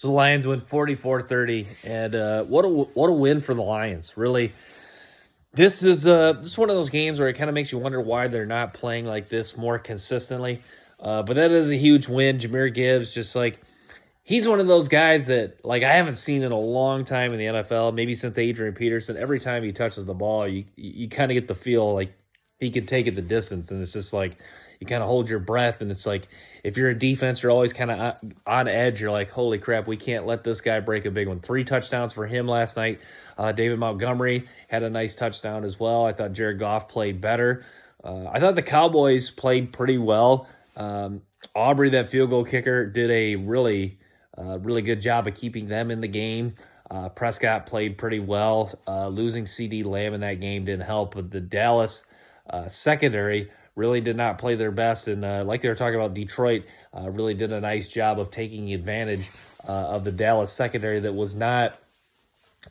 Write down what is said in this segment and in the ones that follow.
So the Lions win 44-30, and what a win for the Lions. Really, this is one of those games where it kind of makes you wonder why they're not playing like this more consistently. But that is a huge win. Jameer Gibbs, just like he's one of those guys that like I haven't seen in a long time in the NFL, maybe since Adrian Peterson. Every time he touches the ball, you kind of get the feel like he could take it the distance, and it's just like you kind of hold your breath, and it's like if you're a defense, you're always kind of on edge. You're like, holy crap, we can't let this guy break a big one. 3 touchdowns for him last night. David Montgomery had a nice touchdown as well. I thought Jared Goff played better. I thought the Cowboys played pretty well. Aubrey, that field goal kicker, did a really good job of keeping them in the game. Prescott played pretty well. Losing CD Lamb in that game didn't help, but the Dallas secondary really did not play their best. And like they were talking about, Detroit really did a nice job of taking advantage of the Dallas secondary that was not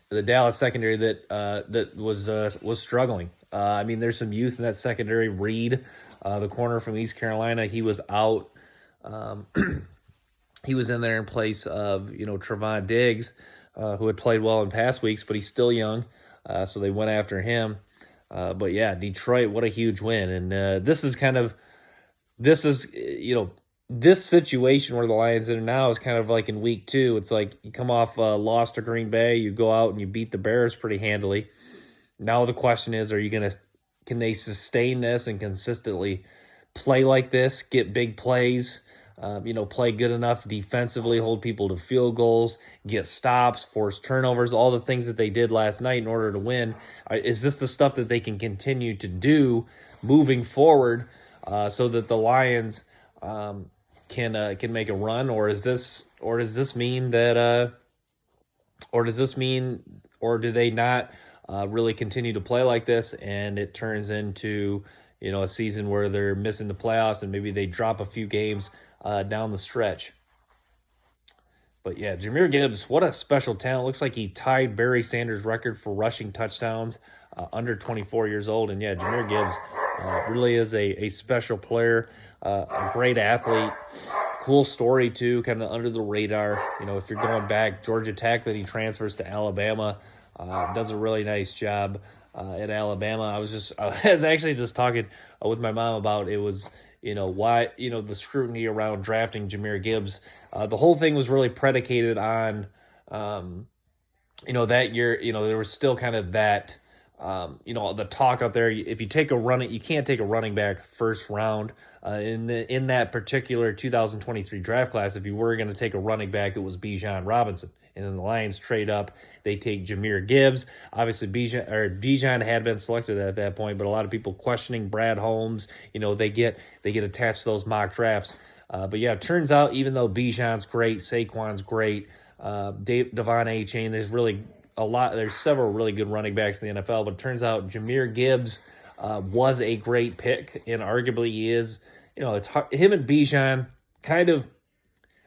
the Dallas secondary that was struggling. I mean, there's some youth in that secondary. Reed, the corner from East Carolina, he was out. He was in there in place of Trevon Diggs, who had played well in past weeks, but he's still young, so they went after him. But yeah, Detroit, what a huge win, and this situation where the Lions are now is kind of like in week 2. It's like you come off a loss to Green Bay, you go out and you beat the Bears pretty handily. Now the question is, can they sustain this and consistently play like this, get big plays, play good enough defensively, hold people to field goals, get stops, force turnovers, all the things that they did last night in order to win. Is this the stuff that they can continue to do moving forward so that the Lions can make a run, or does this mean that or do they not really continue to play like this, and it turns into a season where they're missing the playoffs and maybe they drop a few games down the stretch? But yeah, Jameer Gibbs, what a special talent. Looks like he tied Barry Sanders' record for rushing touchdowns under 24 years old. And yeah, Jameer Gibbs really is a special player, a great athlete. Cool story too, kind of under the radar. If you're going back, Georgia Tech, then he transfers to Alabama, does a really nice job at Alabama. I was actually just talking with my mom about it was, why, the scrutiny around drafting Jameer Gibbs. The whole thing was really predicated on, that year, there was still kind of that, the talk out there. If you take you can't take a running back first round. In that particular 2023 draft class, if you were going to take a running back, it was Bijan Robinson. And then the Lions trade up. They take Jameer Gibbs. Obviously, Bijan had been selected at that point, but a lot of people questioning Brad Holmes. They get attached to those mock drafts. But yeah, it turns out even though Bijan's great, Saquon's great, Devon A-Chain, there's several really good running backs in the NFL, but it turns out Jameer Gibbs was a great pick, and arguably he is. It's hard, him and Bijan kind of,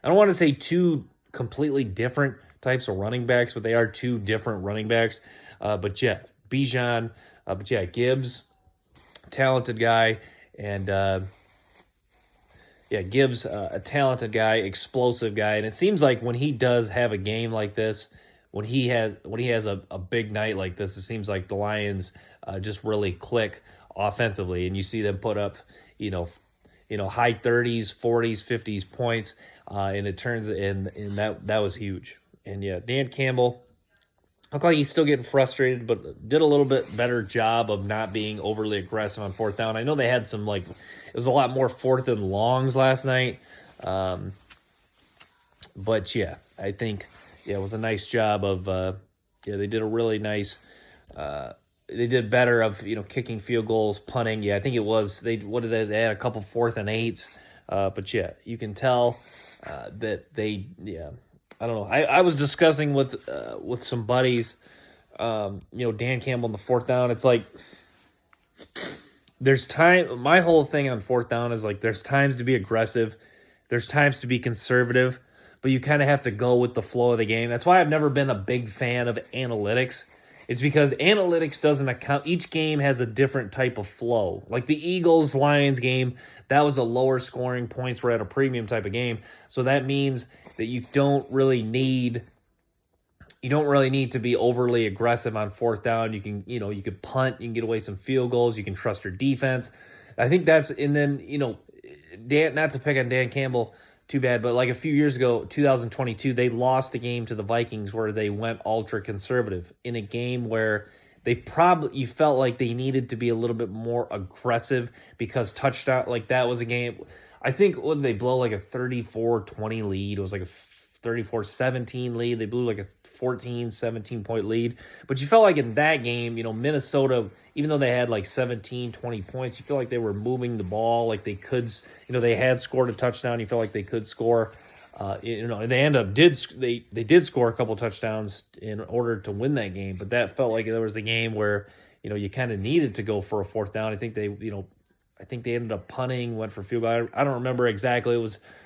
I don't want to say two completely different types of running backs, but they are two different running backs. But yeah, Bijan, Gibbs, talented guy, and Gibbs, a talented guy, explosive guy, and it seems like when he does have a game like this, when he has a big night like this, it seems like the Lions just really click offensively, and you see them put up, high 30s, 40s, 50s points, and it turns in that was huge. And yeah, Dan Campbell looked like he's still getting frustrated, but did a little bit better job of not being overly aggressive on 4th down. I know they had some it was a lot more 4th and longs last night, but yeah, I think it was a nice job of they did a really nice. They did better of kicking field goals, punting. Yeah, I think it was they had a couple 4th and 8s, but yeah, you can tell that they I don't know. I was discussing with some buddies, Dan Campbell on the 4th down. It's like there's time. My whole thing on 4th down is like there's times to be aggressive, there's times to be conservative, but you kind of have to go with the flow of the game. That's why I've never been a big fan of analytics. It's because analytics doesn't account. Each game has a different type of flow. Like the Eagles-Lions game, that was a lower scoring, points were at a premium type of game. So that means that you don't really need to be overly aggressive on fourth down. You can, you can punt, you can get away some field goals, you can trust your defense. I think that's, and then, Dan, not to pick on Dan Campbell too bad, but like a few years ago, 2022, they lost a game to the Vikings where they went ultra conservative in a game where you felt like they needed to be a little bit more aggressive because touchdown, like that was a game. I think when they blow like a 34-20 lead, it was like a 34-17 lead. They blew like a 14, 17-point lead. But you felt like in that game, Minnesota, even though they had like 17, 20 points, you feel like they were moving the ball, like they could, they had scored a touchdown. You felt like they could score. And they did score a couple touchdowns in order to win that game. But that felt like there was a game where, you kind of needed to go for a fourth down. I think they ended up punting, went for field goal. I don't remember exactly.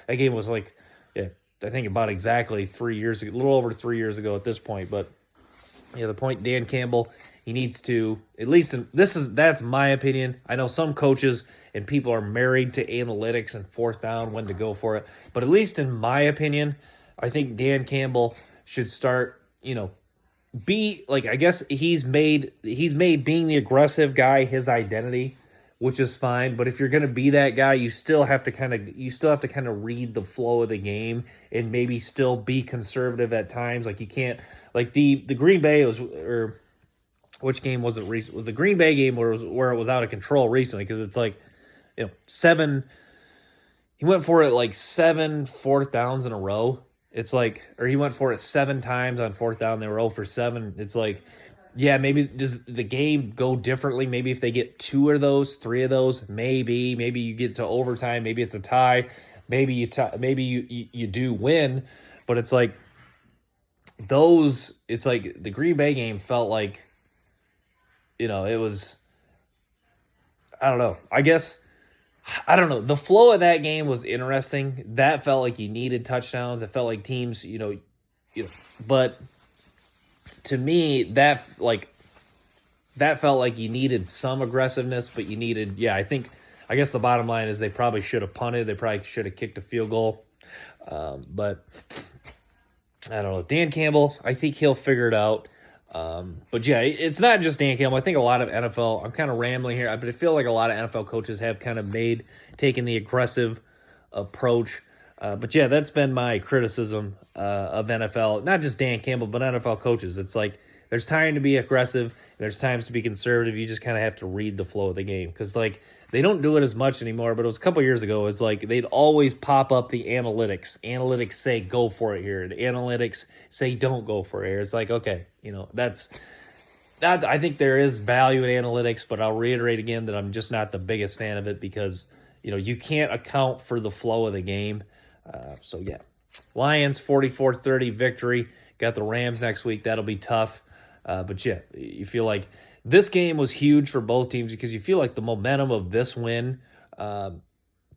That game was like, yeah, I think about exactly 3 years ago, a little over 3 years ago at this point. But yeah, the point, Dan Campbell, he needs to, at least that's my opinion. I know some coaches and people are married to analytics and fourth down, when to go for it. But at least in my opinion, I think Dan Campbell should start, be like, I guess he's made being the aggressive guy his identity, which is fine. But if you're going to be that guy, you still have to kind of read the flow of the game and maybe still be conservative at times. Like you can't, like the Green Bay or which game was it recently? The Green Bay game where it was out of control recently, because it's like, seven. He went for it like 7 fourth downs in a row. It's like, or he went for it 7 times on fourth down. They were 0 for 7. It's like, yeah, maybe does the game go differently? Maybe if they get 2 of those, 3 of those, maybe you get to overtime. Maybe it's a tie. Maybe you do win. But it's like it's like the Green Bay game felt like, it was, I don't know. I don't know. The flow of that game was interesting. That felt like you needed touchdowns. It felt like teams, but to me, that felt like you needed some aggressiveness, but you needed, I guess the bottom line is they probably should have punted. They probably should have kicked a field goal. But I don't know. Dan Campbell, I think he'll figure it out. But yeah, it's not just Dan Campbell. I think a lot of NFL, I'm kind of rambling here, but I feel like a lot of NFL coaches have kind of taken the aggressive approach. But yeah, that's been my criticism of NFL, not just Dan Campbell, but NFL coaches. It's like there's time to be aggressive, there's times to be conservative. You just kind of have to read the flow of the game, because like they don't do it as much anymore. But it was a couple years ago. It's like they'd always pop up the analytics. Analytics say go for it here. The analytics say don't go for it here. It's like, okay, that's. I think there is value in analytics, but I'll reiterate again that I'm just not the biggest fan of it, because you can't account for the flow of the game. So yeah, Lions 44-30 victory. Got the Rams next week. That'll be tough. But yeah, you feel like this game was huge for both teams, because you feel like the momentum of this win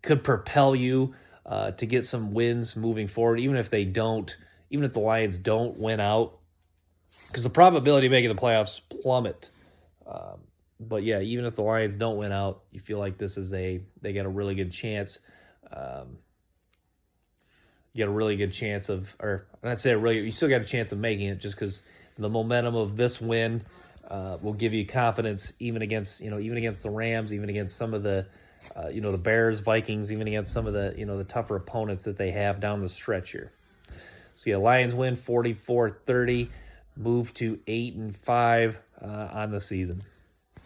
could propel you to get some wins moving forward, even if the Lions don't win out, because the probability of making the playoffs plummet. But yeah, even if the Lions don't win out, you feel like they got a really good chance. You got a really good chance of, or not say you still got a chance of making it, just because the momentum of this win will give you confidence, even against the Rams, even against some of the, the Bears, Vikings, even against some of the, the tougher opponents that they have down the stretch here. So yeah, Lions win 44-30, move to 8-5 on the season.